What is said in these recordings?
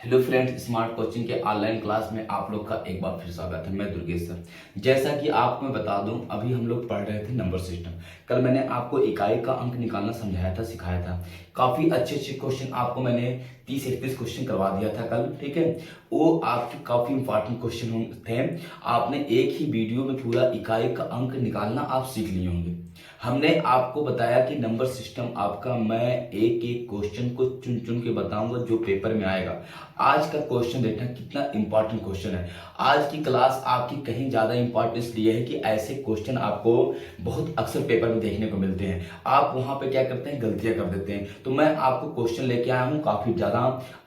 Hello friends, smart coaching के online class में आप लोग का एक बार फिर स्वागत है। मैं दुर्गेश सर। जैसा कि आपको मैं बता दूं, अभी हम लोग पढ़ रहे थे नंबर सिस्टम। कल मैंने आपको इकाई का अंक निकालना समझाया था, सिखाया था। काफ़ी अच्छे अच्छे क्वेश्चन आपको मैंने 30-31 क्वेश्चन करवा दिया था कल, ठीक है। वो आपके काफ़ी इंपॉर्टेंट क्वेश्चन थे। आपने एक ही वीडियो में पूरा इकाई का अंक निकालना आप सीख लिए होंगे। हमने आपको बताया कि नंबर सिस्टम आपका, मैं एक एक क्वेश्चन को चुन चुन के बताऊंगा जो पेपर में आएगा। आज का क्वेश्चन देखना कितना इंपॉर्टेंट क्वेश्चन है। आज की क्लास आपकी कहीं ज्यादा इंपॉर्टेंस लिए है कि ऐसे क्वेश्चन आपको बहुत अक्सर पेपर में देखने को मिलते हैं। आप वहां पे क्या करते हैं, गलतियां कर देते हैं। तो मैं आपको क्वेश्चन लेके आया हूँ काफी ज्यादा,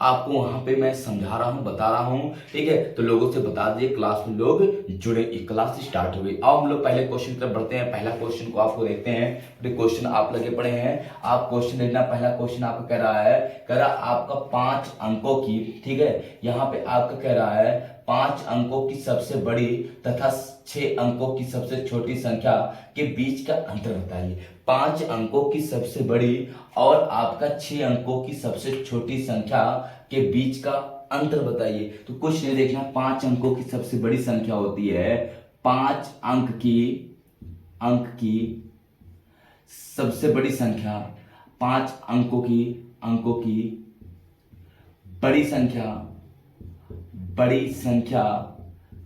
आपको वहां पे मैं समझा रहा हूँ, बता रहा हूँ, ठीक है। तो लोगों से बता दिए, क्लास में लोग जुड़े। क्लास स्टार्ट हो गई। अब हम लोग पहले क्वेश्चन की तरफ बढ़ते हैं। पहला क्वेश्चन को आपको देखते हैं। क्वेश्चन आप लगे पड़े हैं, आप क्वेश्चन देखना। पहला क्वेश्चन आपको कह रहा है, आपका 5 अंकों की, ठीक है, यहाँ पे आपका कह रहा है 5 अंकों की सबसे बड़ी तथा 6 अंकों की सबसे छोटी संख्या के बीच का अंतर बताइए। 5 अंकों की सबसे बड़ी और आपका 6 अंकों की सबसे छोटी संख्या के बीच का अंतर बताइए। तो कुछ नहीं देखना, 5 अंकों की सबसे बड़ी संख्या होती है 5 अंक की सबसे बड़ी संख्या, 5 अंकों की बड़ी संख्या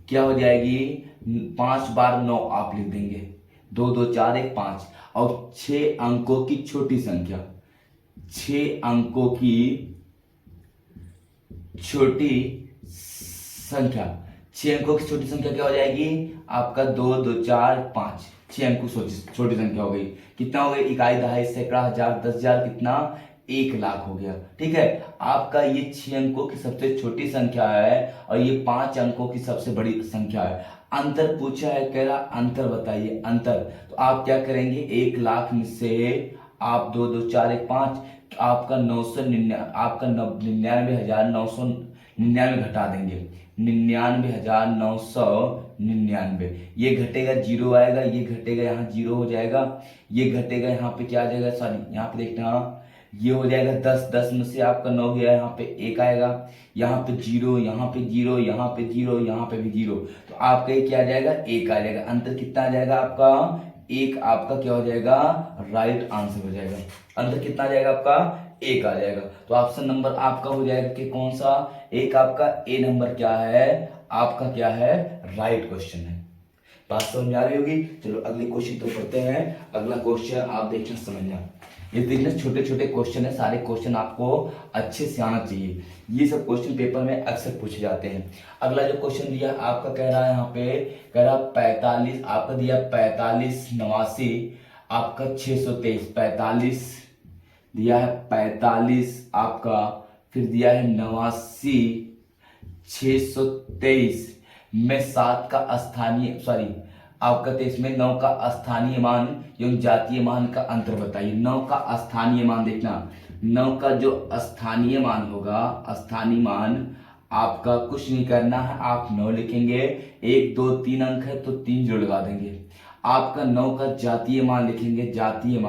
क्या हो जाएगी? 5 बार 9 आप लिख देंगे, 2 2 4 1 5। और 6 अंकों की छोटी संख्या, 6 अंकों की छोटी संख्या, 6 अंकों की छोटी संख्या क्या हो जाएगी आपका? 2 2 4 5। 6 अंकों छोटी संख्या हो गई। कितना हो गई? इकाई, दहाई, सैकड़ा, हजार, 10,000, कितना? 1 लाख हो गया, ठीक है। आपका ये 6 अंकों की सबसे छोटी संख्या है और ये 5 अंकों की सबसे बड़ी संख्या है। अंतर पूछा है, कह रहा अंतर बताइए। अंतर तो आप क्या करेंगे, 1 लाख में से आप 2 2 4 1 5, आपका 99,999 घटा देंगे। 99,999, ये घटेगा, जीरो आएगा, ये घटेगा, यहाँ जीरो हो जाएगा, ये घटेगा, यहाँ पे क्या आ जाएगा, सॉरी यहाँ पे देखना, ये हो जाएगा 10। 10 में से आपका 9 गया, यहाँ पे 1 आएगा, यहाँ पे जीरो, यहाँ पे जीरो, यहाँ पे जीरो, यहाँ पे भी जीरो। तो आपका ये क्या आ जाएगा? 1 आ जाएगा। अंतर कितना आ जाएगा आपका? 1 आपका क्या हो जाएगा? राइट आंसर हो जाएगा। अंतर कितना आ जाएगा आपका? 1 आ जाएगा। तो ऑप्शन नंबर आपका हो जाएगा कि कौन सा? एक आपका ए नंबर क्या है आपका, क्या है? राइट क्वेश्चन है। बात समझ में आ रही होगी। चलो अगले क्वेश्चन तो पढ़ते हैं। अगला क्वेश्चन आप देखना, समझना। ये देखना, छोटे छोटे क्वेश्चन है, सारे क्वेश्चन आपको अच्छे से आना चाहिए। ये सब क्वेश्चन पेपर में अक्सर पूछे जाते हैं। अगला जो क्वेश्चन दिया आपका, कह रहा है यहाँ पे, कह रहा 45, आपका दिया 45 89 आपका 623। 45 दिया है, 45 आपका, फिर दिया है 89 623 में 7 का स्थानीय, सॉरी आपका 23 में 9 का स्थानीय मान एवं जातीय मान का अंतर बताइए। 9 का स्थानीय मान देखना, 9 का जो स्थानीय मान होगा, स्थानीय मान आपका कुछ नहीं करना है, आप 9 लिखेंगे। 1 2 3 अंक है तो 3 जोड़ लगा देंगे। आपका 9 का जातीय मान लिखेंगे, जातीय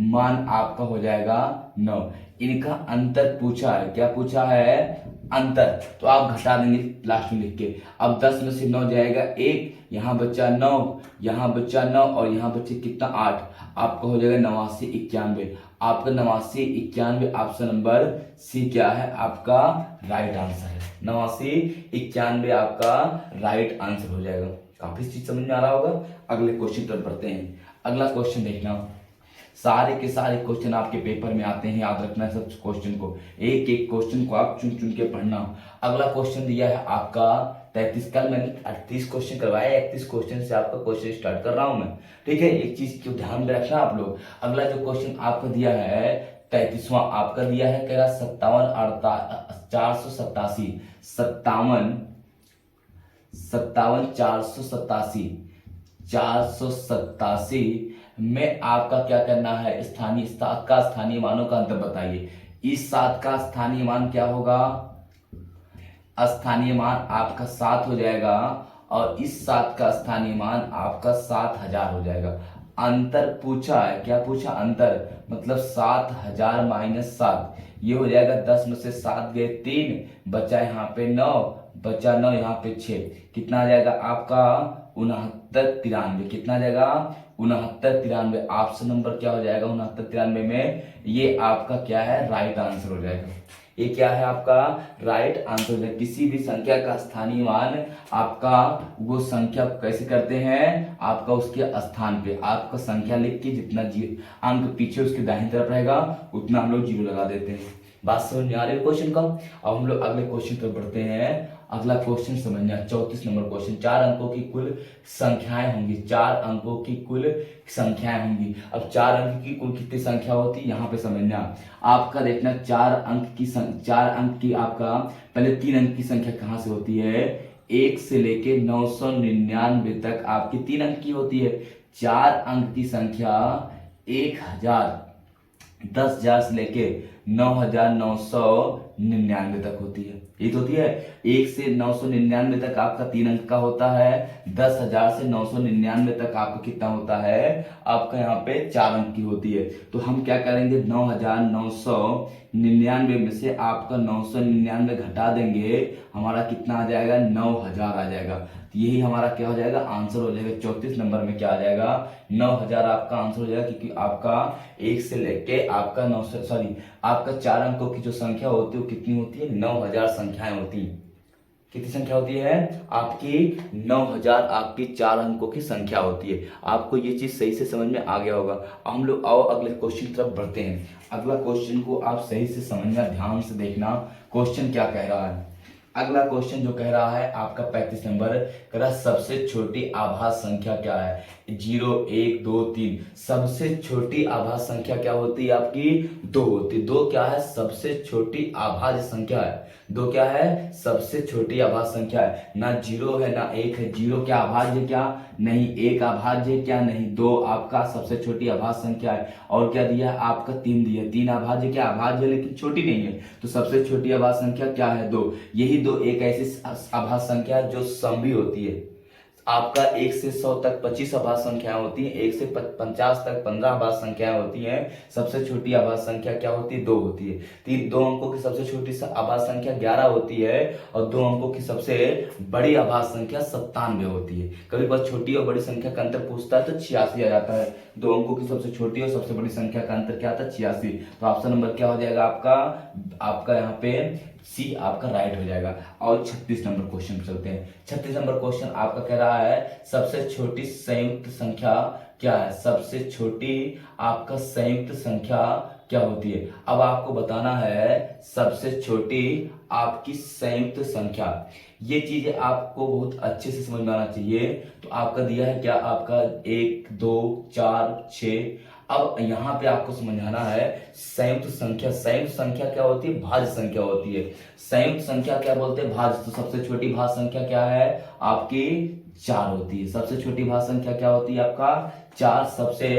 मान आपका हो जाएगा 9। इनका अंतर पूछा है, क्या पूछा है? अंतर। तो आप घटा देंगे लास्ट में लिख के। अब 10 में से 9 जाएगा 1, यहाँ बच्चा 9, यहाँ बच्चा 9 और यहाँ बच्चे कितना? 8। आपका हो जाएगा 89 91। आपका 89 91 ऑप्शन नंबर सी क्या है आपका? राइट आंसर है। 89 91 आपका राइट आंसर हो जाएगा। काफी चीज समझ में आ रहा होगा। अगले क्वेश्चन पर बढ़ते हैं। अगला क्वेश्चन देखना, सारे के सारे क्वेश्चन आपके पेपर में आते हैं, याद रखना है सब क्वेश्चन को। एक एक क्वेश्चन को आप चुन चुन के पढ़ना। अगला क्वेश्चन दिया है आपका 33। कल मैंने 38 क्वेश्चन करवाया, 31 क्वेश्चन से आपका क्वेश्चन स्टार्ट कर रहा हूं मैं, ठीक है। एक चीज को ध्यान में रखना आप लोग। अगला जो क्वेश्चन आपको दिया है 33वां आपका दिया है, कह रहा 487 में आपका क्या करना है? स्थानीय, 7 का स्थानीय मानों का अंतर बताइए। इस 7 का स्थानीय मान क्या होगा? स्थानीय मान आपका 7 हो जाएगा और इस 7 का स्थानीय मान आपका 7000 हो जाएगा। अंतर पूछा है, क्या पूछा? अंतर मतलब 7000 - 7, ये हो जाएगा 10 में से 7 गए 3, बचा यहाँ पे 9, बचा 9 यहाँ पे 6, कितना आ जाएगा आपका 69 93। कितना आ जाएगा 69 93। ऑप्शन नंबर क्या हो जाएगा 69 93 में, ये आपका क्या है राइट आंसर हो जाएगा। ये क्या है आपका राइट आंसर है। किसी भी संख्या का स्थानीय मान आपका वो संख्या कैसे करते हैं, आपका उसके स्थान पे आपका संख्या लिख के जितना अंक पीछे उसके दाहिनी तरफ रहेगा उतना हम लोग जीरो लगा देते हैं। बात समझ में आ रही है क्वेश्चन का। अब हम लोग अगले क्वेश्चन पर बढ़ते हैं। अगला क्वेश्चन समझना 34 नंबर क्वेश्चन। 4 अंकों की कुल संख्याएं होंगी, 4 अंकों की कुल संख्याएं होंगी। अब 4 अंक की कुल कितनी संख्या होती है यहाँ पे समझना। आपका देखना 4 अंक की आपका पहले 3 अंक की संख्या कहाँ से होती है, 1 से लेके 999 तक आपकी 3 अंक की होती है। 4 अंक की संख्या 1000 10,000 से लेके 9,999 तक होती है। ये तो होती है 1 से 999 तक आपका 3 अंक का होता है। 10,000 से 999 तक आपका कितना होता है, आपका यहाँ पे 4 अंक की होती है। तो हम क्या करेंगे 9,999 में से आपका 999 घटा देंगे, हमारा कितना आ जाएगा 9,000 आ जाएगा। यही हमारा क्या हो जाएगा आंसर हो जाएगा। 34 नंबर में क्या आ जाएगा 9,000 आपका आंसर हो जाएगा, क्योंकि आपका 1 से लेके आपका 900 सॉरी आपका 4 अंकों की जो संख्या होती है वो कितनी होती है 9,000 संख्याएं होती हैं। कितनी संख्या होती है आपकी 9,000 आपकी 4 अंकों की संख्या होती है। आपको ये चीज सही से समझ में आ गया होगा। अब हम लोग आओ अगले क्वेश्चन की तरफ बढ़ते हैं। अगला क्वेश्चन को आप सही से समझना, ध्यान से देखना क्वेश्चन क्या कह रहा है। अगला क्वेश्चन जो कह रहा है आपका 35 नंबर कह रहा है सबसे छोटी आभाज्य संख्या क्या है, 0 1 2 3। सबसे छोटी आभाज्य संख्या क्या होती है आपकी 2 होती है। 2 क्या है सबसे छोटी आभाज्य संख्या है। 2 क्या है सबसे छोटी आभाज्य संख्या है। ना 0 है ना 1 है। 0 क्या अभाज्य है क्या नहीं, 1 अभाज्य है क्या नहीं, 2 आपका सबसे छोटी आभाज्य संख्या है। और क्या दिया है आपका 3 दिया। 3 अभाज्य क्या अभाज्य है लेकिन छोटी नहीं है, तो सबसे छोटी आभाज्य संख्या क्या है 2। यही 2 एक ऐसी आभाज्य संख्या है जो सम भी होती है। आपका 1 से 100 तक 25 आभाज्य संख्याएं होती हैं, 1 से 50 तक 15 आभाज्य संख्याएं होती हैं। सबसे छोटी आभाज्य संख्या क्या होती है 2 होती है। 2 अंकों की सबसे छोटी आभाज्य संख्या 11 होती है और 2 अंकों की सबसे बड़ी आभाज्य संख्या 97 होती है। कभी बार छोटी और बड़ी संख्या का अंतर पूछता है तो 86 आ जाता है। 2 अंकों की सबसे छोटी और सबसे बड़ी संख्या का अंतर क्या आता है 86। तो ऑप्शन नंबर क्या हो जाएगा आपका यहाँ पे सी आपका राइट हो जाएगा। और 36 नंबर क्वेश्चन पे चलते हैं। 36 नंबर क्वेश्चन आपका कह रहा है सबसे छोटी संयुक्त संख्या क्या है। सबसे छोटी आपका संयुक्त संख्या क्या होती है। अब आपको बताना है सबसे छोटी आपकी संयुक्त संख्या। ये चीजें आपको बहुत अच्छे से समझ में आना चाहिए। तो आपका दिया है क्या आपका 1 2 4 6। अब यहाँ पे आपको समझाना है संयुक्त संख्या। संयुक्त संख्या क्या होती है भाज्य संख्या होती है। संयुक्त संख्या क्या बोलते हैं भाज्य। तो सबसे छोटी भाज्य संख्या क्या है आपकी 4 होती है। सबसे छोटी भाज्य संख्या क्या होती है आपका 4 सबसे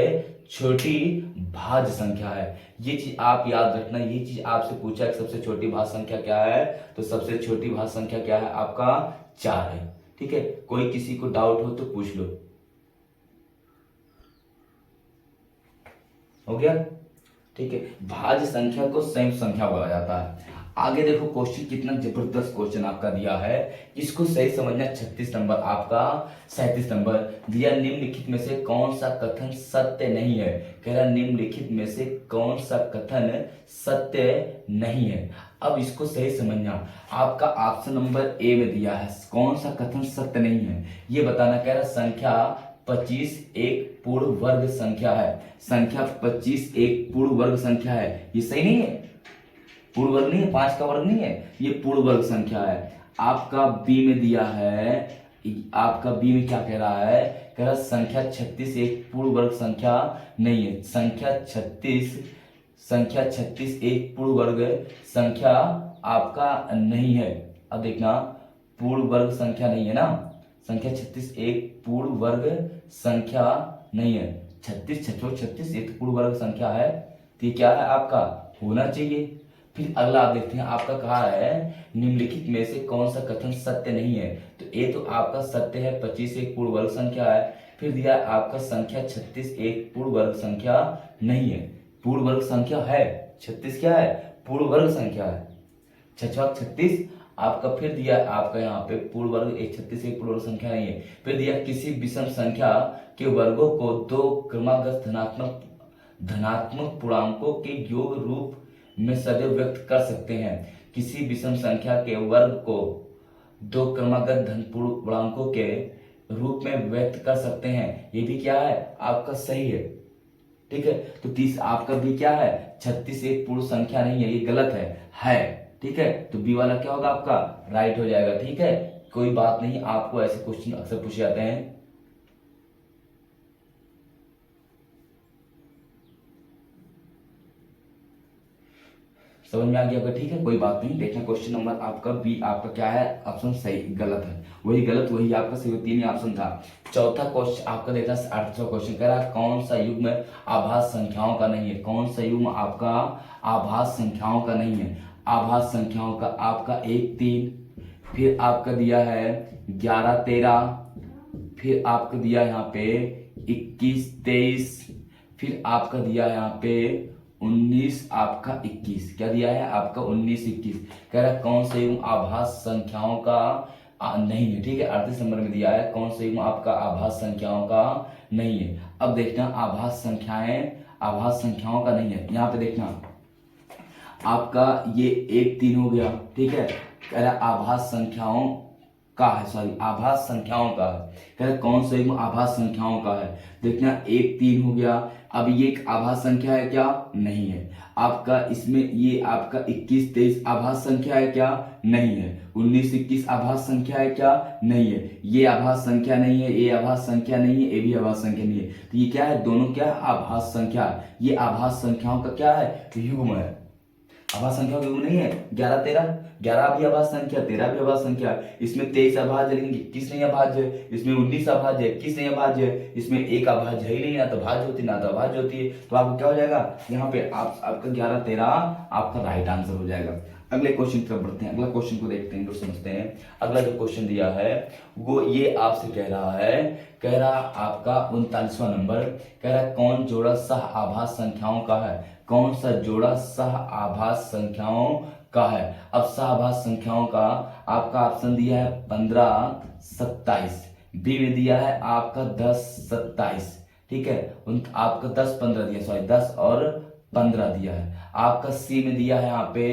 छोटी भाज्य संख्या है। ये चीज आप याद रखना। ये चीज आपसे पूछा है सबसे छोटी भाज्य संख्या क्या है, तो सबसे छोटी भाज्य संख्या क्या है आपका 4 है। ठीक है, कोई किसी को डाउट हो तो पूछ लो। हो गया ठीक है। भाज्य संख्या को संयुक्त संख्या बोला जाता है। आगे देखो क्वेश्चन कितना जबरदस्त क्वेश्चन आपका दिया है, इसको सही समझना। 36 नंबर आपका 37 नंबर दिया निम्नलिखित में से कौन सा कथन सत्य नहीं है। कह रहा निम्नलिखित में से कौन सा कथन सत्य नहीं है। अब इसको सही समझना। आपका ऑप्शन नंबर ए में दिया है कौन सा कथन सत्य नहीं है, ये बताना। कह रहा संख्या 25 एक पूर्ण वर्ग संख्या है। संख्या 25 एक पूर्ण वर्ग संख्या है, ये सही नहीं है। पूर्ण वर्ग नहीं है, 5 का वर्ग नहीं है, ये पूर्ण वर्ग संख्या है। आपका बी में दिया है, आपका बी में क्या कह रहा है, कह रहा संख्या 36 एक पूर्ण वर्ग संख्या नहीं है। संख्या 36 एक पूर्ण वर्ग संख्या आपका नहीं है। अब देखना पूर्ण वर्ग संख्या नहीं है ना, संख्या 36 एक पूर्ण वर्ग संख्या नहीं है। 36 एक पूर्ण वर्ग संख्या है, तो ये क्या है आपका होना चाहिए। फिर अगला आप देखते हैं, आपका कहा है निम्नलिखित में से कौन सा कथन सत्य नहीं है। तो ये तो आपका सत्य है, 25 एक पूर्ण वर्ग संख्या है। फिर दिया आपका संख्या 36 एक पूर्ण वर्ग संख्या नहीं है। पूर्ण वर्ग संख्या है 36 क्या है पूर्ण वर्ग संख्या है। 6 36 आपका, फिर दिया आपका यहाँ पे पूर्ण वर्ग 36 एक पूर्ण वर्ग संख्या नहीं है। फिर दिया किसी विषम संख्या के वर्गों को दो क्रमागत धनात्मक पूर्णांकों के योग रूप में सदैव व्यक्त कर सकते हैं। किसी विषम संख्या के वर्ग को दो क्रमागत धन पूर्णांकों के रूप में व्यक्त कर सकते हैं। ये भी क्या है आपका सही है, ठीक है। तो 30 आपका भी क्या है, 36 एक पूर्ण संख्या नहीं है, ये गलत है, ठीक है। तो बी वाला क्या होगा आपका, राइट हो जाएगा, ठीक है। कोई बात नहीं, आपको ऐसे क्वेश्चन अक्सर पूछे जाते हैं। समझ में आ गया होगा, ठीक है, कोई बात नहीं। देखना क्वेश्चन नंबर आपका बी, आपका क्या है, ऑप्शन सही गलत है, वही गलत वही आपका सही, तीन ही ऑप्शन था। चौथा क्वेश्चन आपका देखना 8वां क्वेश्चन कह रहा है कौन सा युग्म आभास संख्याओं का नहीं है। कौन सा युग्म आपका आभास संख्याओं का नहीं है। आभास संख्याओं का आपका 1 3, फिर आपका दिया है 11 13, फिर आपका दिया यहाँ पे 21 23, फिर आपका दिया है यहाँ पे 19 आपका 21, क्या दिया है आपका 19 21। कह रहा है कौन सा युग्म आभास संख्याओं का नहीं है, ठीक है। 38 नंबर में दिया है कौन सा युग्म आपका आभास संख्याओं का नहीं है। अब देखना आभास संख्याओं का नहीं है। यहाँ पे देखना आपका ये 1 3 हो गया, ठीक है। कह रहा आभास संख्याओं का है, आभास संख्याओं का है। कह रहा कौन सा युग्म आभास संख्याओं का है। देखना 1 3 हो गया, अब ये एक आभास संख्या है क्या, नहीं है। आपका इसमें ये आपका 21 23 आभास संख्या है क्या, नहीं है। 19 21 आभास संख्या है क्या, नहीं है। ये आभास संख्या नहीं है, ये आभास संख्या नहीं है, ये भी आभास संख्या नहीं है। तो ये क्या है, दोनों क्या है, आभास संख्या। ये आभास संख्याओं का क्या है, युग्म है। आभास संख्या का युग्म नहीं है। 11 13, 11 भी आभास संख्या, 13 भी आभास संख्या। इसमें 23 अभाज्य, लेकिन 21 नहीं अभाज्य है। इसमें 19 अभाज्य है, 21 नहीं अभाज्य है। इसमें एक अभाज्य है ही नहीं, ना तो भाज्य होती ना तो अभाज्य होती है। तो आपको क्या हो जाएगा यहाँ पे आपका 11 13 आपका राइट आंसर हो जाएगा। अगले क्वेश्चन की तरफ बढ़ते हैं। अगला क्वेश्चन को देखते हैं, समझते हैं। अगला जो क्वेश्चन दिया है वो ये आपसे कह रहा आपका 39वां नंबर, कह रहा कौन जोड़ा सह आभास संख्याओं का है। कौन सा जोड़ा सह आभास संख्याओं का है। अब सह आभास संख्याओं का आपका ऑप्शन दिया है 15 27, बी में दिया है आपका 10 27, ठीक है। आपका 10 15 दिया, 10 और 15 दिया है। आपका सी में दिया है यहाँ पे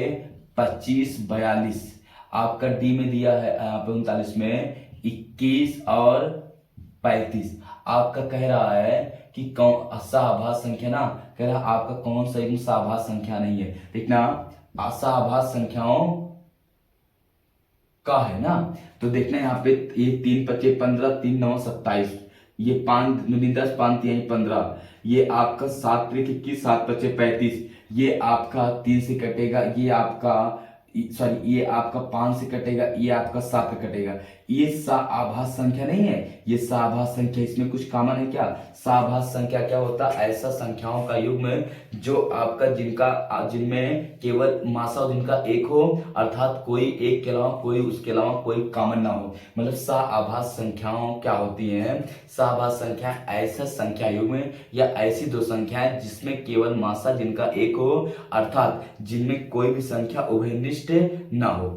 25 42, आपका डी में दिया है यहाँ पे 39 में 21 और 35। आपका कह रहा है कि कौन सह संख्या ना, कह रहा आपका कौन सा युग्म सह संख्या नहीं है। देखना सह संख्याओं का है ना, तो देखना यहाँ पे ये 3 25 15 3 9 27, ये 5 10 5 3 15, ये आपका 7 3 21 7 25 35, ये आपका 3 से कटेगा, ये आपका ये आपका 5 से कटेगा, ये आपका 7 से कटेगा। ये आभास संख्या नहीं है, ये आभास संख्या। इसमें कुछ कॉमन है क्या। आभास संख्या क्या होता है, ऐसा संख्याओं का युग्म जो आपका जिनमें केवल मासा जिनका एक हो, अर्थात कोई एक के अलावा कोई उसके अलावा कोई कॉमन ना हो। मतलब आभास संख्याओं क्या होती है, आभास संख्या ऐसा संख्या युग्म या ऐसी दो संख्याएं जिसमें केवल मासा जिनका एक हो, अर्थात जिनमें कोई भी संख्या उभयनिष्ठ ना हो।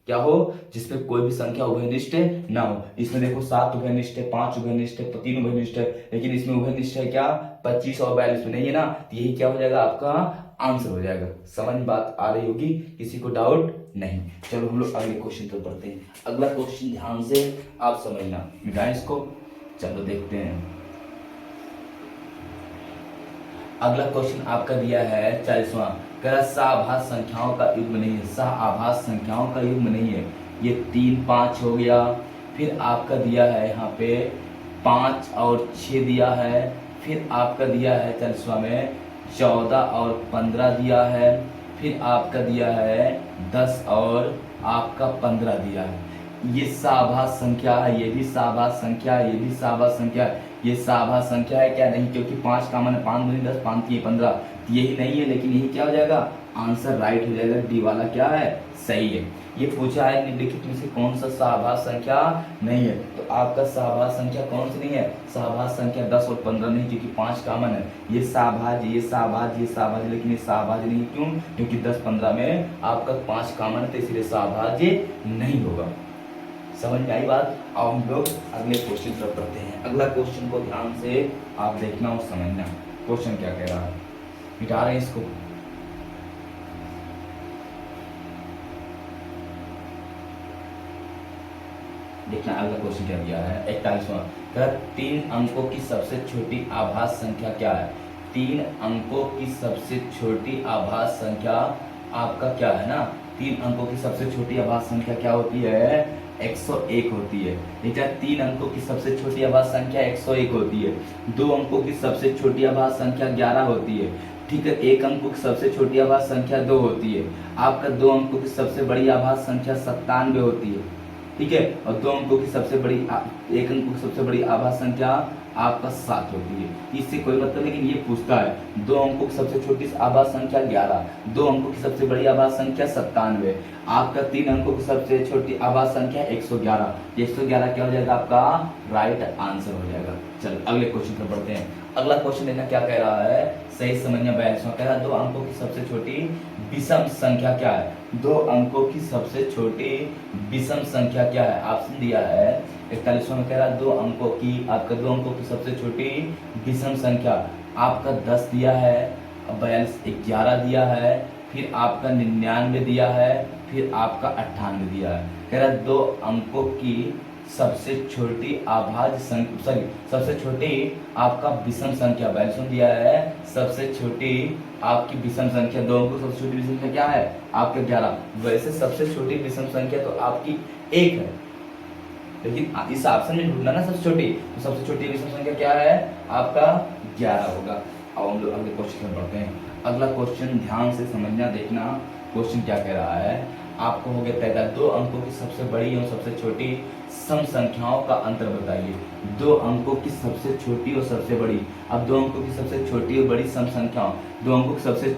क्या हो, जिसमें कोई भी संख्या उभयनिष्ठ ना हो। इसमें देखो 7 उभयनिष्ठ है, 5 उभयनिष्ठ है, 3 उभयनिष्ठ है, लेकिन इसमें उभयनिष्ठ है क्या 25 और 42 में नहीं है ना। तो यही क्या हो जाएगा आपका आंसर हो जाएगा। समझ में बात आ रही होगी, किसी को डाउट नहीं। चलो हम लोग अगले क्वेश्चन पर बढ़ते हैं। अगला क्वेश्चन ध्यान से आप समझना, मिटाएं इसको। चलो देखते हैं। अगला क्वेश्चन आपका दिया है 40वां, कह रहा सह संख्याओं का युग्म नहीं है। सह आभास संख्याओं का युग्म नहीं है। ये 3 5 हो गया, फिर आपका दिया है यहाँ पे 5 और 6 दिया है, फिर आपका दिया है 40वां में 14 और 15 दिया है, फिर आपका दिया है 10 और आपका 15 दिया है। ये साभास संख्या है, ये भी साभास संख्या है, ये भी साभास संख्या है। ये साभास संख्या है क्या, नहीं, क्योंकि 5 कॉमन है, 5 दूनी 10 5 3 15, यही नहीं है, लेकिन यही क्या हो जाएगा आंसर राइट हो जाएगा। डी वाला क्या है सही है। ये पूछा है निम्नलिखित में से कौन सा सहभाज्य संख्या नहीं है, तो आपका सहभाज्य संख्या कौन सी नहीं है, सहभाज्य संख्या 10 और 15 नहीं, क्योंकि 5 कॉमन है। ये सहभाज्य, ये सहभाज्य, ये सहभाज्य, लेकिन ये सहभाज्य नहीं, क्यों, क्योंकि 10 15 में आपका 5 कॉमन है, तो इसलिए सहभाज्य नहीं होगा। समझ में आई बात। अब हम लोग अगले क्वेश्चन पर पढ़ते हैं। अगला क्वेश्चन को ध्यान से आप देखना और समझना, क्वेश्चन क्या कह रहा है। मिटा रहे हैं इसको। देखना अगला क्वेश्चन क्या दिया है, 41वां। 3 अंकों की सबसे छोटी आभाज्य संख्या क्या है। 3 अंकों की सबसे छोटी आभाज्य संख्या आपका क्या है ना, 3 अंकों की सबसे छोटी आभाज्य संख्या क्या होती है, 101 होती है। ठीक है, 3 अंकों की सबसे छोटी आभाज्य संख्या 101 होती है। 2 अंकों की सबसे छोटी आभाज्य संख्या 11 होती है। ठीक है, 1 अंकों की सबसे छोटी आभाज्य संख्या 2 होती है। आपका 2 अंकों की सबसे बड़ी आभाज्य संख्या 97 होती है। ठीक है, और 2 अंकों की सबसे बड़ी 1 अंक की सबसे बड़ी आभाज्य संख्या आपका 7 होती है। इससे कोई मतलब, लेकिन ये पूछता है 2 अंकों की सबसे छोटी आभाज्य संख्या 11, 2 अंकों की सबसे बड़ी आभाज्य संख्या 97, आपका 3 अंकों की सबसे छोटी आभाज्य संख्या 111। 111 क्या हो जाएगा, आपका राइट आंसर हो जाएगा। चलो अगले क्वेश्चन पर बढ़ते हैं। अगला क्वेश्चन देखना क्या कह रहा है, सही समझना। 42वां कह रहा है 2 अंकों की सबसे छोटी विषम संख्या क्या है। 2 अंकों की सबसे छोटी विषम संख्या क्या है, ऑप्शन दिया है। 41वां में कह रहा है 2 अंकों की, आपका 2 अंकों की सबसे छोटी विषम संख्या आपका 10 दिया है, 42 11 दिया है, फिर आपका 99 दिया है, फिर आपका 98 दिया है। कह रहा है 2 अंकों की सबसे छोटी आभाज्य संख्या, सॉरी सबसे छोटी आपका विषम संख्या 42 दिया है। सबसे छोटी आपकी विषम संख्या 2 अंकों सबसे छोटी विषम संख्या क्या है, आपके 11। वैसे सबसे छोटी विषम संख्या तो आपकी 1 है, लेकिन इस ऑप्शन में ढूंढना ना सबसे छोटी, तो सबसे छोटी विषम संख्या क्या है, आपका 11 होगा। अब हम लोग अगले क्वेश्चन में बढ़ते हैं। अगला क्वेश्चन ध्यान से समझना, देखना क्वेश्चन क्या कह रहा है। आपको हो गया 43, 2 अंकों की सबसे बड़ी और सबसे छोटी सम संख्याओं का अंतर बताइए। 2 अंकों की सबसे छोटी और सबसे बड़ी, अब 2 अंकों की सबसे छोटी और बड़ी सम संख्याओं, 2 अंकों की सबसे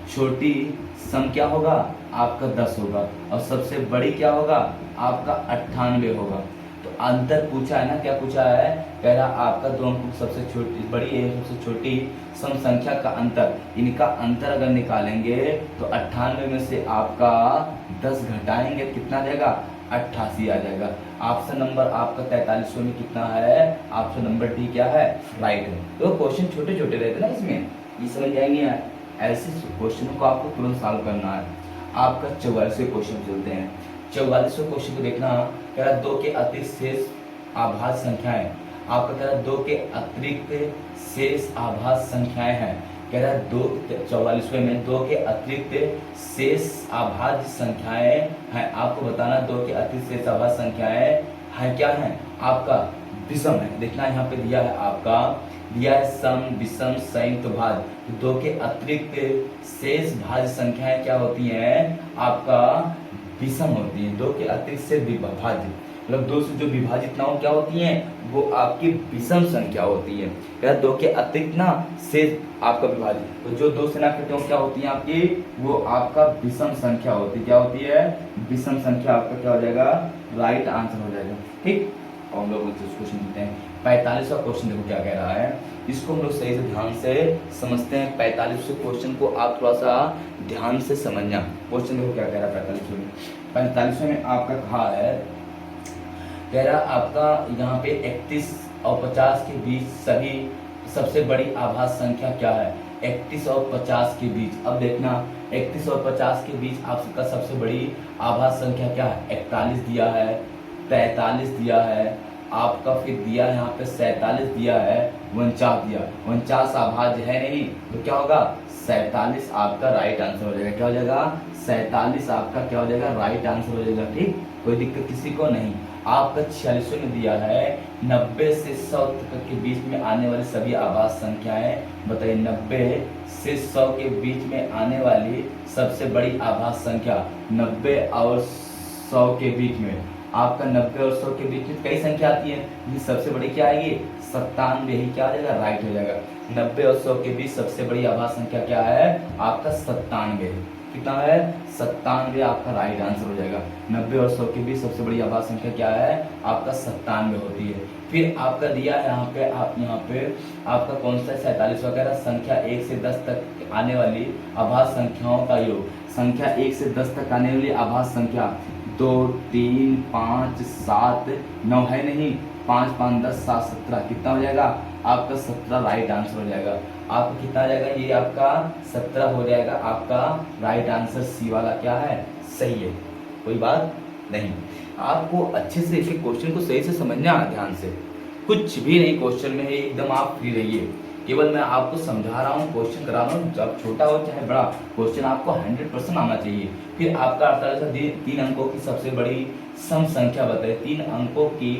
छोटी सम क्या होगा, आपका 10 होगा, और सबसे बड़ी क्या होगा, आपका 98 होगा। तो अंतर पूछा है ना, क्या पूछा है, कह रहा आपका 2 अंकों की सबसे छोटी बड़ी एवं सबसे छोटी सम संख्या का अंतर, इनका अंतर अगर निकालेंगे तो 98 में से आपका 10 घटाएंगे कितना जाएगा, 88 आ जाएगा। ऑप्शन नंबर आपका 43 में कितना है, ऑप्शन नंबर डी क्या है, राइट है। तो क्वेश्चन छोटे छोटे रहते ना, इसमें ये समझ जाएंगे। ऐसे क्वेश्चनों को आपको तुरंत सॉल्व करना है। आपका 44वें क्वेश्चन चलते हैं। 44वें क्वेश्चन को देखना, कह रहा 2 के अतिरिक्त शेष आभाज्य संख्याएं, आपका कह रहा 2 के अतिरिक्त शेष आभाज्य संख्याएं हैं। कह रहा है 44वें में 2 के अतिरिक्त शेष आभाज्य संख्याएं हैं। आपको बताना 2 के अतिरिक्त शेष आभाज्य संख्याएं हैं क्या हैं, आपका विषम है। देखना यहाँ पे दिया है, आपका दिया है सम विषम संयुक्त भाज्य। 2 के अतिरिक्त शेष भाज्य संख्याएं क्या होती हैं, आपका विषम होती है। 2 के अतिरिक्त से विभाज्य, मतलब 2 से जो विभाजित ना हो क्या होती हैं, वो आपकी विषम संख्या होती है। क्या 2 के अतिरिक्त ना से आपका विभाजित, तो जो 2 से ना कटे हो क्या होती है आपकी, वो आपका विषम संख्या होती है। क्या होती है, विषम संख्या। आपका क्या हो जाएगा, राइट आंसर हो जाएगा। ठीक, और हम लोग क्वेश्चन देखते हैं। 45वां क्वेश्चन देखो क्या कह रहा है, इसको हम लोग सही से ध्यान से समझते हैं। 45वें क्वेश्चन को आप थोड़ा सा ध्यान से समझना। क्वेश्चन देखो क्या कह रहा है 45वें में। 45वें में आपका कहा है, कह रहा आपका यहाँ पे 31 और 50 के बीच सभी सबसे बड़ी आभाज्य संख्या क्या है। 31 और 50 के बीच, अब देखना 31 और 50 के बीच आपका सबसे बड़ी आभाज्य संख्या क्या है, 41 दिया है, 43 दिया है, आपका फिर दिया यहाँ पे 47 दिया है, 49 दिया। 49 आभाज्य है नहीं, तो क्या होगा, 47 आपका राइट आंसर हो जाएगा। क्या हो जाएगा, 47 आपका क्या हो जाएगा, राइट आंसर हो जाएगा। ठीक, कोई दिक्कत किसी को नहीं। आपका 46 में दिया है 90 से 100 तक के बीच में आने वाली सभी आभाज्य संख्याएं बताइए। 90 से 100 के बीच में आने वाली सबसे बड़ी आभाज्य संख्या, 90 और 100 के बीच में, आपका 90 और 100 के बीच में कई संख्या आती है, ये सबसे बड़ी क्या आएगी, 97 ही क्या आ जाएगा, राइट हो जाएगा। 90 और 100 के बीच सबसे बड़ी आभाज्य संख्या क्या है, आपका 97 है। कितना है 97 आपका राइट आंसर हो जाएगा। 90 और 100 के बीच सबसे बड़ी आभाज्य संख्या क्या है आपका 97 होती है। फिर आपका दिया है यहाँ पे आपका कौन सा 47 वगैरह संख्या 1 से 10 तक आने वाली आभाज्य संख्याओं का योग। संख्या 1 से 10 तक आने वाली आभाज्य संख्या 2 3 5 7 9 है नहीं, 5 5 10 7 17 कितना हो जाएगा आपका 17 राइट आंसर हो जाएगा। आपका कितना आ जाएगा ये आपका 17 हो जाएगा। आपका राइट आंसर सी वाला क्या है सही है, कोई बात नहीं। आपको अच्छे से एक क्वेश्चन को सही से समझना है, ध्यान से, कुछ भी नहीं क्वेश्चन में है, एकदम आप फ्री रहिए। केवल मैं आपको समझा रहा हूँ, क्वेश्चन करा रहा हूँ, जब छोटा हो चाहे बड़ा क्वेश्चन आपको 100% आना चाहिए। फिर आपका 3 अंकों की सबसे बड़ी सम संख्या बताइए। 3 अंकों की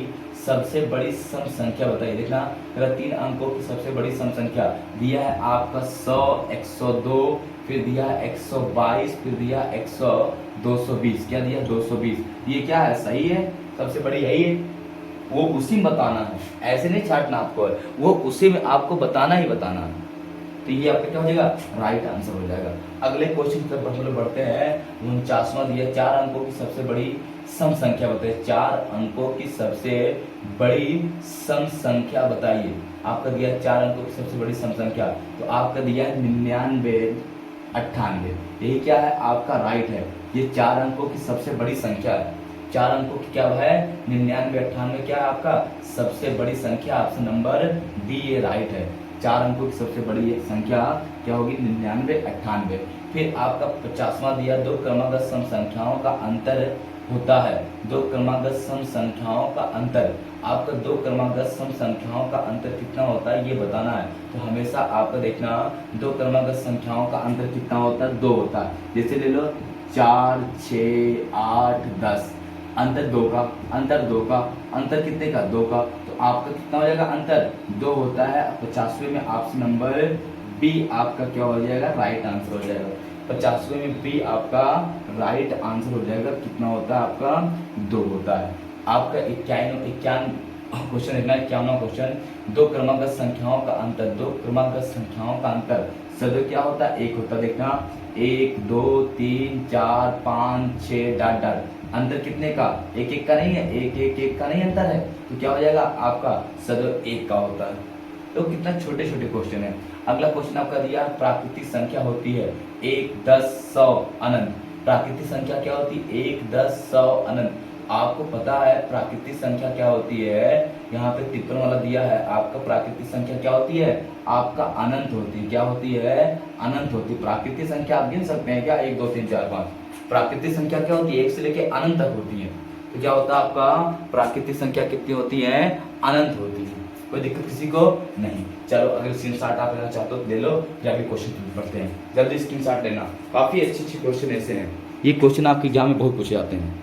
सबसे बड़ी सम संख्या बताइए। देखना अगर 3 अंकों की सबसे बड़ी सम संख्या दिया है आपका 100 102, फिर दिया 122, फिर दिया 100 220, क्या दिया 220, ये क्या है सही है, सबसे बड़ी यही है, वो उसी में बताना है, ऐसे नहीं छाटना आपको, वो उसी में आपको बताना ही बताना है। तो ये आपका क्या हो जाएगा राइट आंसर हो जाएगा। अगले क्वेश्चन की तरफ हम लोग बढ़ते हैं। 49वां दिया 4 अंकों की सबसे बड़ी सम संख्या बताइए। 4 अंकों की सबसे बड़ी सम संख्या बताइए। आपका दिया 4 अंकों की सबसे बड़ी सम संख्या, तो आपका दिया है 99 98, यही क्या है आपका राइट है। ये 4 अंकों की सबसे बड़ी संख्या है। 4 अंकों की क्या है 99 98, क्या है आपका सबसे बड़ी संख्या, ऑप्शन नंबर डी ये राइट है। 4 अंकों की सबसे बड़ी संख्या क्या होगी 99 98। फिर आपका 50वां दिया 2 क्रमागत सम संख्याओं का अंतर होता है। 2 क्रमागत सम संख्याओं का अंतर, आपका 2 क्रमागत सम संख्याओं का अंतर कितना होता है ये बताना है। तो हमेशा आपको देखना 2 क्रमागत संख्याओं का अंतर कितना होता है 2 होता है। जैसे ले लो 4 6 8 10, अंतर 2 का, अंतर 2 का, अंतर कितने का 2 का, तो आपका कितना हो जाएगा अंतर 2 होता है। 50वें में ऑप्शन नंबर बी आपका क्या हो जाएगा राइट आंसर हो जाएगा। 50वें में बी आपका राइट आंसर हो जाएगा। कितना होता है आपका 2 होता है। आपका 51 क्वेश्चन देखना 51वां क्वेश्चन, 2 क्रमागत संख्याओं का अंतर, 2 क्रमागत संख्याओं का अंतर सदैव क्या होता है 1 होता है। देखना 1 2 3 4 5 6 डॉट डॉट, अंतर कितने का 1 1 का नहीं है, 1 1 1 का नहीं अंतर है, तो क्या हो जाएगा आपका सदैव 1 का होता है। तो कितना छोटे छोटे क्वेश्चन है। अगला क्वेश्चन आपका दिया प्राकृतिक संख्या होती है 1 10 100 अनंत। प्राकृतिक संख्या क्या होती है 1 10 100 अनंत। आपको पता है प्राकृतिक संख्या क्या होती है, यहाँ पे टिप्पण वाला दिया है आपका प्राकृतिक संख्या क्या होती है आपका अनंत होती है। क्या होती है अनंत होती है। प्राकृतिक संख्या आप गिन सकते हैं क्या 1 2 3 4 5, प्राकृतिक संख्या क्या होती है 1 से लेके अनंत तक होती है। तो क्या होता है आपका प्राकृतिक संख्या कितनी होती है अनंत होती है। कोई दिक्कत किसी को नहीं। चलो अगर स्क्रीनशॉट आप लेना चाहते हो तो ले लो, या फिर क्वेश्चन पढ़ते हैं, जल्दी स्क्रीनशॉट लेना। काफी अच्छे अच्छे क्वेश्चन ऐसे हैं, ये क्वेश्चन आपके एग्जाम में बहुत पूछे जाते हैं।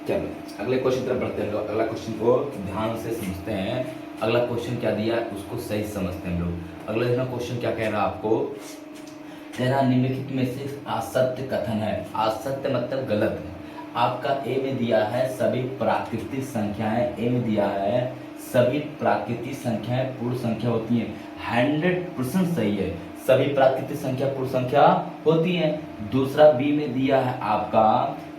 चलो अगले क्वेश्चन तरफ बढ़ते हैं। अगला क्वेश्चन को ध्यान से समझते हैं। अगला क्वेश्चन क्या दिया है उसको सही समझते हैं लोग। अगला देखना क्वेश्चन क्या कह रहा है आपको, कह रहा निम्नलिखित में से असत्य कथन है। असत्य मतलब गलत है। आपका ए में दिया है सभी प्राकृतिक संख्याएं, ए में दिया है सभी प्राकृतिक संख्याएं पूर्ण संख्या होती हैं। 100% सही है, सभी प्राकृतिक संख्या पूर्ण संख्या होती हैं। दूसरा बी में दिया है आपका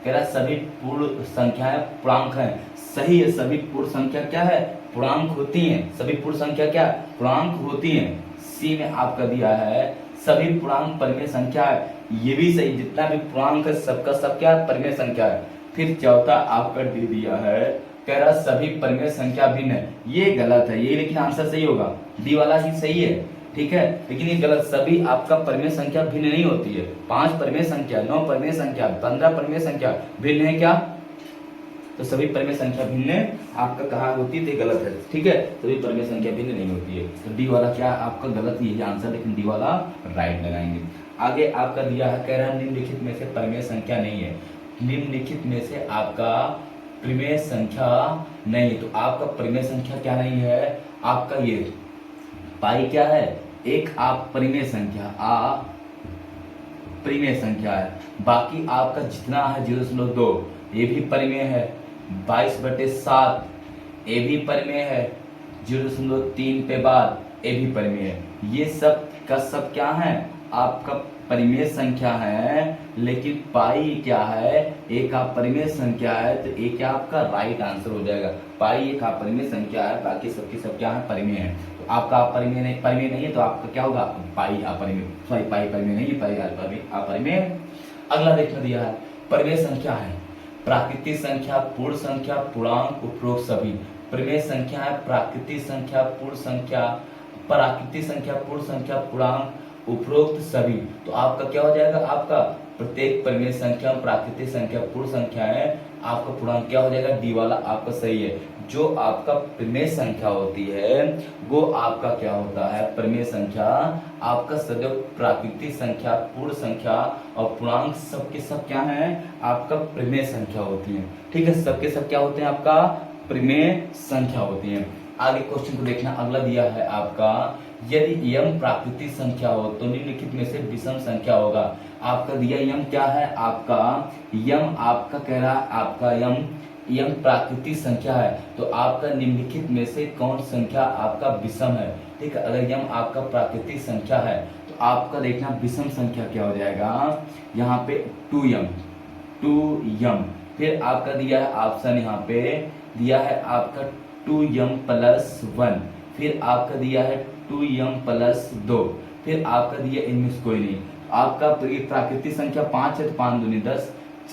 कह रहा सभी पूर्ण संख्याएं पूर्णांक हैं। सही है, सभी पूर्ण संख्या क्या है पूर्णांक होती हैं। सभी पूर्ण संख्या क्या पूर्णांक होती हैं। सी में आपका दिया है सभी पूर्णांक परिमेय संख्या है, ये भी सही, जितना भी पूर्णांक है सबका सब क्या परिमेय संख्या है। फिर चौथा आपका डी दिया है कह रहा सभी परिमेय संख्या भिन्न है, ये गलत है, ये लेकिन आंसर सही होगा, डी वाला ही सही है, ठीक है, लेकिन ये गलत। सभी आपका परिमेय संख्या भिन्न नहीं होती है। 5 परिमेय संख्या, 9 परिमेय संख्या, 15 परिमेय संख्या भिन्न है क्या, तो सभी परिमेय संख्या भिन्न आपका कहाँ होती है, तो गलत है, ठीक है, सभी परिमेय संख्या भिन्न नहीं होती है। तो डी वाला क्या आपका गलत ही है आंसर, लेकिन डी वाला राइट लगाएंगे। आगे आपका दिया है कह रहा है निम्नलिखित में से परिमेय संख्या नहीं है। निम्नलिखित में से आपका परिमेय संख्या नहीं है, तो आपका परिमेय संख्या क्या नहीं है आपका ये पाई क्या है एक आप परिमेय संख्या परिमेय संख्या है। बाकी आपका जितना है 0.2 ये भी परिमेय है, 22/7 ये भी परिमेय है, 0.3 पे बाद ये भी परिमेय है। ये सब का सब क्या है आपका परिमेय संख्या है, लेकिन पाई क्या है, एक अपरिमेय संख्या है, तो एक क्या आपका राइट आंसर हो जाएगा। पाई एक अपरिमेय संख्या है, बाकी सबकी सब क्या है, परिमेय है। तो आपका परिमेय नहीं है, तो आपका क्या होगा, पाई अपरिमेय, सॉरी पाई परिमेय नहीं है, पाई अपरिमेय। अगला देखना दिया है, परिमेय संख्या है प्राकृतिक संख्या, पूर्ण संख्या, पूर्णांक, उपरोक्त सभी। परिमेय संख्या है प्राकृतिक संख्या, पूर्ण संख्या, प्राकृतिक संख्या, पूर्ण संख्या, पूर्णांक, उपरोक्त सभी। तो आपका क्या हो जाएगा, आपका प्रत्येक परिमेय संख्या, प्राकृतिक संख्या, पूर्ण संख्या है, आपका पूर्णांक क्या हो जाएगा, डी वाला आपका सही है। जो आपका परिमेय संख्या होती है वो आपका क्या होता है, परिमेय संख्या आपका सदैव प्राकृतिक संख्या, पूर्ण संख्या और पूर्णांक सबके सब क्या है, आपका परिमेय संख्या होती है। ठीक है, सबके सब क्या होते हैं, आपका परिमेय संख्या होती है। आगे क्वेश्चन को देखना, अगला दिया है आपका, यदि यम प्राकृतिक संख्या हो तो निम्नलिखित में से विषम संख्या होगा। आपका दिया यम क्या है, आपका यम आपका कह रहा है, आपका यम प्राकृतिक संख्या है, तो आपका निम्नलिखित में से कौन संख्या आपका विषम है। ठीक है, अगर यम आपका प्राकृतिक संख्या है तो आपका देखना विषम संख्या क्या हो जाएगा, यहाँ पे 2m। फिर आपका दिया है ऑप्शन, यहाँ पे दिया है आपका 2m+1, फिर आपका दिया है 2m+2, फिर आपका दिया इनमें से कोई नहीं। आपका प्राकृतिक संख्या 5 है तो 5 दूनी 10,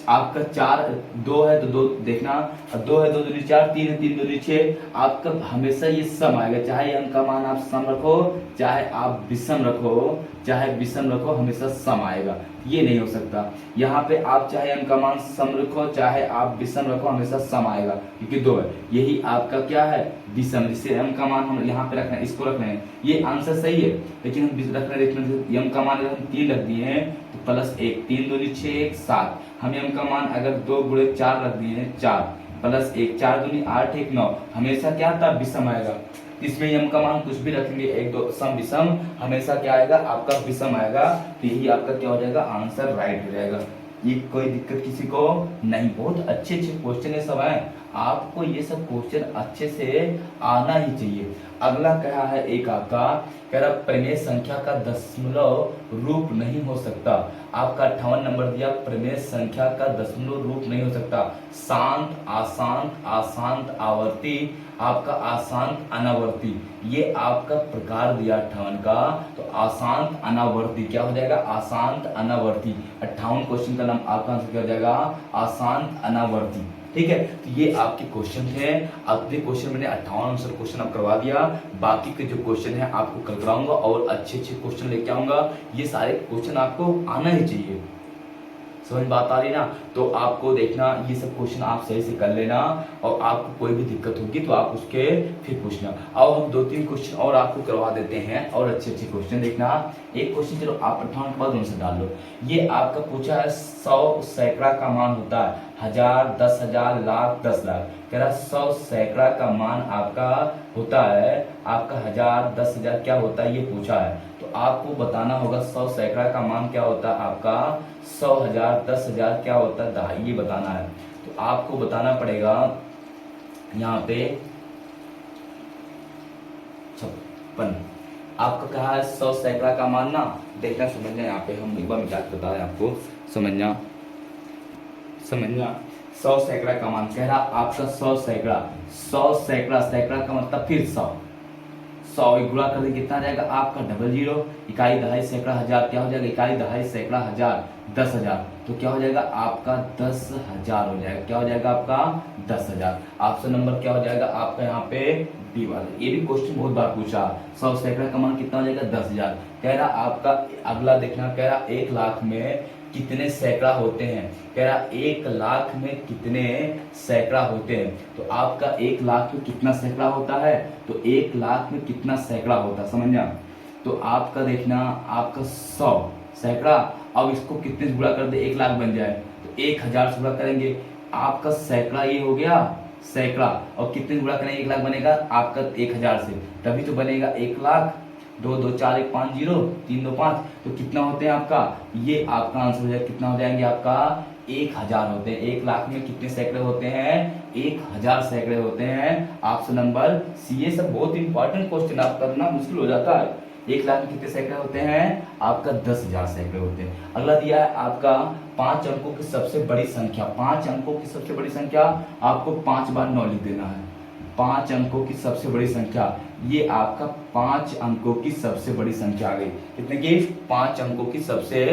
आपका 4 2 है तो 2 देखना, 2 है 2 दूनी 4, 3 है 3 दूनी 6। आपका हमेशा ये सम आएगा, चाहे अंक का मान आप सम रखो, चाहे आप विषम रखो, हमेशा सम आएगा, ये नहीं हो सकता। यहाँ पे आप चाहे अंक का मान सम रखो, चाहे आप विषम रखो, हमेशा सम आएगा, क्योंकि 2 है, यही आपका क्या है, विषम। जिससे अंक का मान हम यहाँ पे रखना है, इसको रखना है, ये आंसर सही है, लेकिन हम रखना देखना अंक का मान अगर हम 3 रख दिए हैं तो +1, 3 दूनी 6, 1 7। हम m का मान अगर 2 × 4 रख दिए हैं 4, +1, 4 दूनी 8, 1 9, हमेशा क्या था, विषम आएगा। इसमें m का मान कुछ भी रखेंगे, 1 2 सम विषम, हमेशा क्या आएगा, आपका विषम आएगा, तो यही आपका क्या हो जाएगा, आंसर राइट हो जाएगा। ये कोई दिक्कत किसी को नहीं, बहुत अच्छे क्वेश्चन है सब है, आपको ये सब क्वेश्चन अच्छे से आना ही चाहिए। अगला क्या है, एक आपका कह रहा परिमेय संख्या का दशमलव रूप नहीं हो सकता। आपका 58 नंबर दिया, परिमेय संख्या का दशमलव रूप नहीं हो सकता। शांत, अशांत, अशांत आवर्ती, आपका अशांत अनावर्ती, ये आपका प्रकार दिया 58 का, तो अशांत अनावर्ती क्या हो जाएगा, अशांत अनावर्ती। 58 क्वेश्चन का नाम आपका आंसर क्या हो जाएगा, अशांत अनावर्ती। ठीक है, तो ये आपके क्वेश्चन थे। अगले क्वेश्चन मैंने 58 आंसर क्वेश्चन आप करवा दिया, बाकी के जो क्वेश्चन है आपको कल कराऊंगा और अच्छे क्वेश्चन लेके आऊंगा। ये सारे क्वेश्चन आपको आना ही चाहिए, समझ बात आ रही ना। तो आपको देखना ये सब क्वेश्चन आप सही से कर लेना, और आपको कोई भी दिक्कत होगी तो आप उसके फिर पूछना। और हम 2-3 क्वेश्चन और आपको करवा देते हैं, और अच्छे क्वेश्चन देखना। एक क्वेश्चन चलो आप 58 के बाद उनसे डाल लो। ये आपका पूछा है 100 सैकड़ा का मान होता है 1000, 10,000, लाख, 10 लाख। कह रहा 100 सैकड़ा का मान आपका होता है, आपका 1000, 10,000 क्या होता है ये पूछा है। तो आपको बताना होगा 100 सैकड़ा का मान क्या होता है, आपका 100,000, 10,000 क्या होता है, 1000, ये बताना है। तो आपको बताना पड़ेगा यहाँ पे 56। आपका कहा है 100 सैकड़ा का मान ना, देखना समझना, यहाँ पे हम एक बार मिटा के बता रहे हैं आपको, समझना 100 सैकड़ा का मान कह रहा आपका 100 सैकड़ा, 100 सैकड़ा, सैकड़ा का मतलब फिर 100 गुणा कर दे कितना जाएगा आपका 00, इकाई दहाई सैकड़ा हजार क्या हो जाएगा, इकाई दहाई सैकड़ा हजार 10,000, तो क्या हो जाएगा आपका 10,000 हो जाएगा, क्या हो जाएगा आपका 10,000। ऑप्शन नंबर क्या हो जाएगा आपका यहाँ पे बी वाला। ये भी क्वेश्चन बहुत बार पूछा, 100 सैकड़ा का मान कितना हो जाएगा 10,000। कह रहा आपका अगला देखना, कह रहा 1 लाख में कितने सैकड़ा होते हैं, कह रहा 1 लाख में कितने सैकड़ा होते हैं। तो आपका 1 लाख में कितना सैकड़ा होता है, तो 1 लाख में कितना सैकड़ा होता है, समझना। तो आपका देखना आपका 100 सैकड़ा, अब इसको कितने से गुणा कर दे 1 लाख बन जाए, तो 1000 से गुणा करेंगे, आपका सैकड़ा ये हो गया सैकड़ा, और कितने से गुणा करेंगे 1 लाख बनेगा आपका 1000 से, तभी तो बनेगा 1 लाख। 2 2 4 1 5 0, 3 2 5, तो कितना होते हैं आपका, ये आपका आंसर हो जाएगा, कितना हो जाएंगे आपका 1000 होते हैं। 1 लाख में कितने सैकड़े होते हैं, 1000 सैकड़े होते हैं। Option number C. ये सब बहुत इंपॉर्टेंट क्वेश्चन, आप करना मुश्किल हो जाता है, 1 लाख में कितने सैकड़े होते हैं? आपका 10,000 सैकड़े होते हैं। अगला दिया है आपका 5 अंकों की सबसे बड़ी संख्या। 5 अंकों की सबसे बड़ी संख्या, आपको 5 बार 9 लिख देना है। 5 अंकों की सबसे बड़ी संख्या, ये आपका 5 अंकों की सबसे बड़ी संख्या आ गई। कितने की? 5 अंकों की सबसे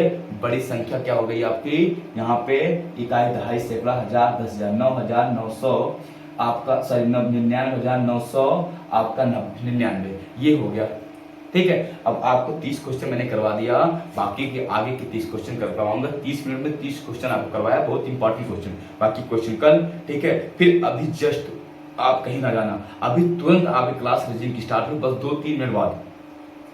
बड़ी संख्या क्या हो गई आपकी? यहाँ पे इकाई, दहाई, सैकड़ा, हजार, 10,000, 9,900 आपका, सॉरी 99,900 आपका 99, ये हो गया। ठीक है, अब आपको 30 क्वेश्चन मैंने करवा दिया, बाकी के आगे के 30 क्वेश्चन कर करवाऊंगा। 30 मिनट में 30 क्वेश्चन आपको करवाया, बहुत इंपॉर्टेंट क्वेश्चन, बाकी क्वेश्चन कल। ठीक है, फिर अभी जस्ट आप कहीं ना जाना, अभी तुरंत आपकी क्लास रिज्यूम की स्टार्ट हुई, बस 2-3 मिनट बाद।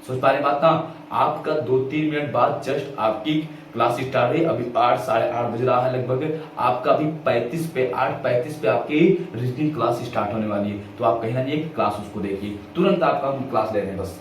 सोच पा रहे बात ना? आपका 2-3 मिनट बाद जस्ट आपकी क्लास स्टार्ट हुई। अभी 8, साढ़े 8 बज रहा है लगभग। आपका अभी 8:35 पे आपकी रीजनिंग क्लास स्टार्ट होने वाली है, तो आप कहीं ना जाइए, क्लास उसको देखिए, तुरंत आपका हम क्लास ले रहे हैं बस।